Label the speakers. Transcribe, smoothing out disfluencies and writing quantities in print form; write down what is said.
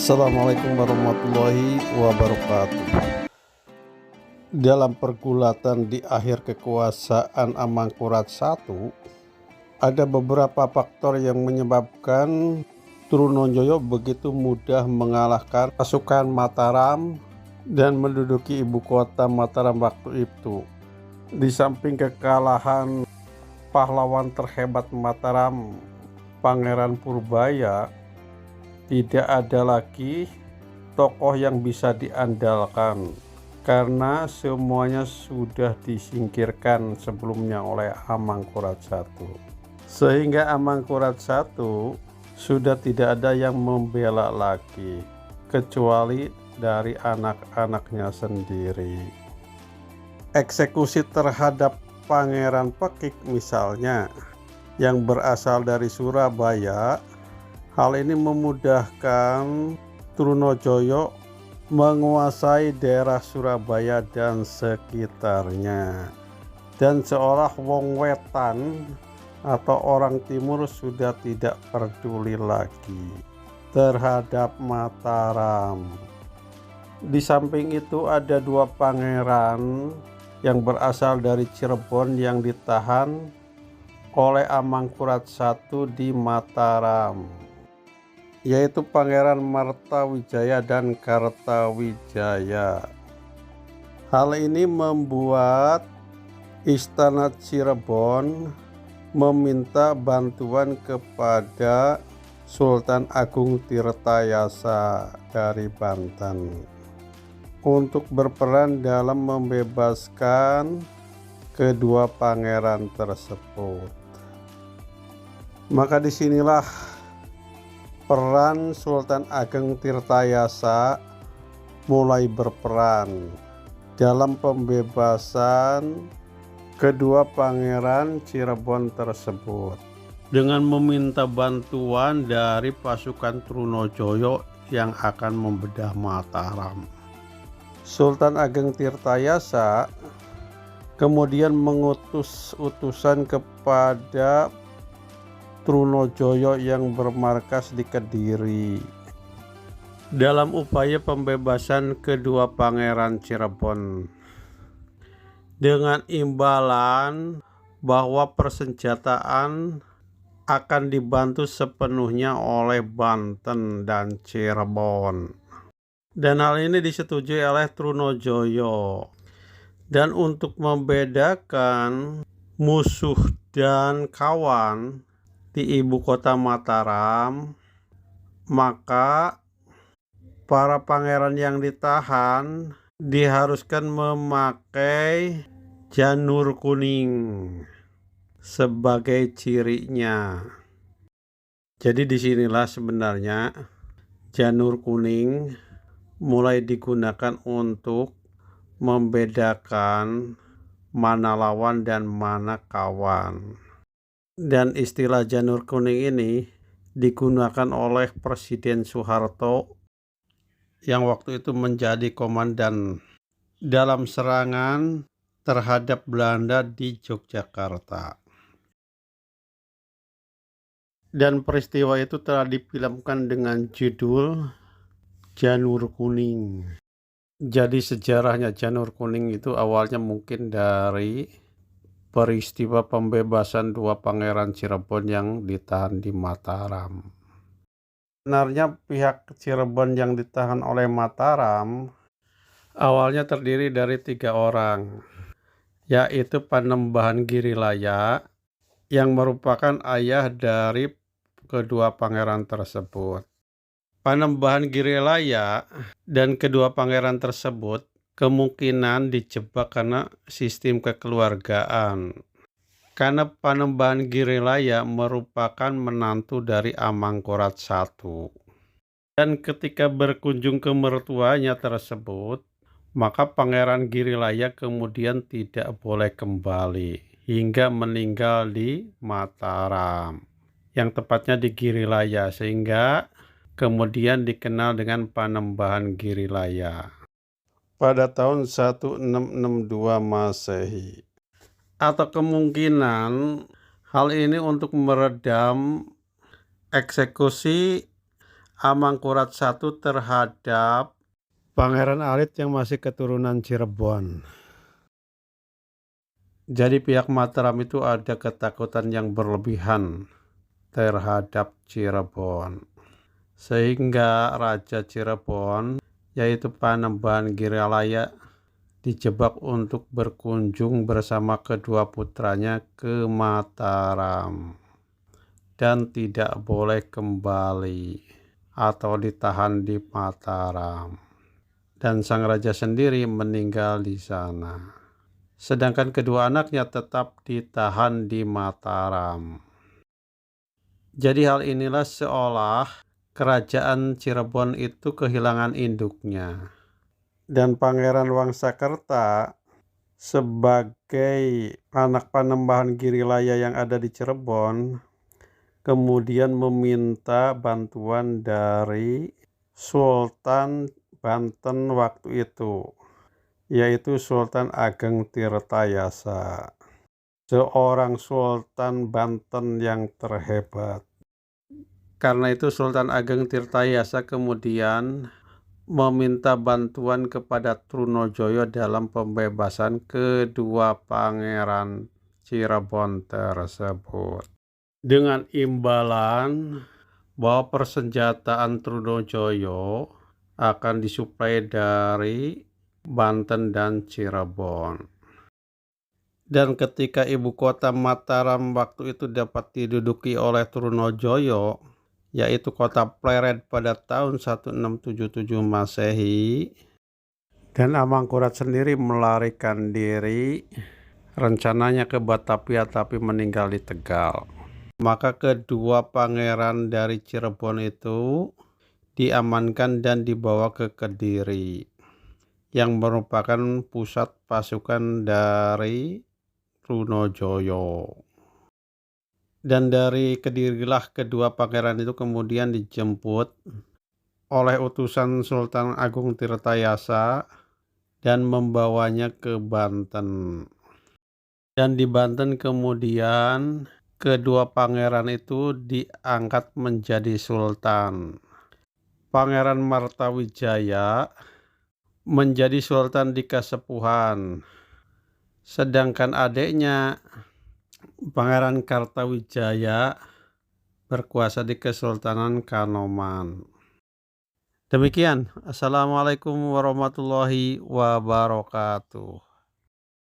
Speaker 1: Assalamualaikum warahmatullahi wabarakatuh. Dalam pergulatan di akhir kekuasaan Amangkurat I, ada beberapa faktor yang menyebabkan Trunojoyo begitu mudah mengalahkan pasukan Mataram dan menduduki ibu kota Mataram waktu itu. Di samping kekalahan pahlawan terhebat Mataram, Pangeran Purbaya, tidak ada lagi tokoh yang bisa diandalkan karena semuanya sudah disingkirkan sebelumnya oleh Amangkurat I. Sehingga Amangkurat I sudah tidak ada yang membela lagi kecuali dari anak-anaknya sendiri. Eksekusi terhadap Pangeran Pekik misalnya yang berasal dari Surabaya, hal ini memudahkan Trunojoyo menguasai daerah Surabaya dan sekitarnya. Dan seolah wong wetan atau orang timur sudah tidak peduli lagi terhadap Mataram. Di samping itu ada dua pangeran yang berasal dari Cirebon yang ditahan oleh Amangkurat I di Mataram, yaitu Pangeran Martawijaya dan Kartawijaya. Hal ini membuat Istana Cirebon meminta bantuan kepada Sultan Agung Tirtayasa dari Banten untuk berperan dalam membebaskan kedua pangeran tersebut. Maka disinilah peran Sultan Ageng Tirtayasa mulai berperan dalam pembebasan kedua pangeran Cirebon tersebut dengan meminta bantuan dari pasukan Trunojoyo yang akan membedah Mataram. Sultan Ageng Tirtayasa kemudian mengutus utusan kepada Trunojoyo yang bermarkas di Kediri dalam upaya pembebasan kedua pangeran Cirebon dengan imbalan bahwa persenjataan akan dibantu sepenuhnya oleh Banten dan Cirebon, dan hal ini disetujui oleh Trunojoyo. Dan untuk membedakan musuh dan kawan di ibu kota Mataram, maka para pangeran yang ditahan diharuskan memakai janur kuning sebagai cirinya. Jadi disinilah sebenarnya janur kuning mulai digunakan untuk membedakan mana lawan dan mana kawan. Dan istilah janur kuning ini digunakan oleh Presiden Soeharto yang waktu itu menjadi komandan dalam serangan terhadap Belanda di Yogyakarta. Dan peristiwa itu telah difilmkan dengan judul Janur Kuning. Jadi sejarahnya janur kuning itu awalnya mungkin dari peristiwa pembebasan dua pangeran Cirebon yang ditahan di Mataram. Sebenarnya pihak Cirebon yang ditahan oleh Mataram awalnya terdiri dari 3 orang, yaitu Panembahan Girilaya yang merupakan ayah dari kedua pangeran tersebut. Panembahan Girilaya dan kedua pangeran tersebut kemungkinan dijebak karena sistem kekeluargaan. Karena Panembahan Girilaya merupakan menantu dari Amangkurat I. Dan ketika berkunjung ke mertuanya tersebut, maka Pangeran Girilaya kemudian tidak boleh kembali hingga meninggal di Mataram, yang tepatnya di Girilaya, sehingga kemudian dikenal dengan Panembahan Girilaya pada tahun 1662 Masehi. Atau kemungkinan hal ini untuk meredam eksekusi Amangkurat I terhadap Pangeran Alit yang masih keturunan Cirebon. Jadi pihak Mataram itu ada ketakutan yang berlebihan terhadap Cirebon. Sehingga Raja Cirebon, yaitu Panembahan Giralaya, dijebak untuk berkunjung bersama kedua putranya ke Mataram dan tidak boleh kembali atau ditahan di Mataram. Dan sang raja sendiri meninggal di sana. Sedangkan kedua anaknya tetap ditahan di Mataram. Jadi hal inilah seolah kerajaan Cirebon itu kehilangan induknya. Dan Pangeran Wangsakerta sebagai anak Panembahan Girilaya yang ada di Cirebon kemudian meminta bantuan dari Sultan Banten waktu itu, yaitu Sultan Ageng Tirtayasa, seorang Sultan Banten yang terhebat. Karena itu Sultan Ageng Tirtayasa kemudian meminta bantuan kepada Trunojoyo dalam pembebasan kedua pangeran Cirebon tersebut. Dengan imbalan bahwa persenjataan Trunojoyo akan disuplai dari Banten dan Cirebon. Dan ketika ibu kota Mataram waktu itu dapat diduduki oleh Trunojoyo, yaitu kota Pleret pada tahun 1677 Masehi, dan Amangkurat sendiri melarikan diri rencananya ke Batavia tapi meninggal di Tegal. Maka kedua pangeran dari Cirebon itu diamankan dan dibawa ke Kediri, yang merupakan pusat pasukan dari Trunojoyo. Dan dari Kedirilah kedua pangeran itu kemudian dijemput oleh utusan Sultan Agung Tirtayasa dan membawanya ke Banten. Dan di Banten kemudian kedua pangeran itu diangkat menjadi sultan. Pangeran Martawijaya menjadi sultan di Kasepuhan, sedangkan adiknya Pangeran Kartawijaya berkuasa di Kesultanan Kanoman. Demikian, Assalamualaikum warahmatullahi wabarakatuh.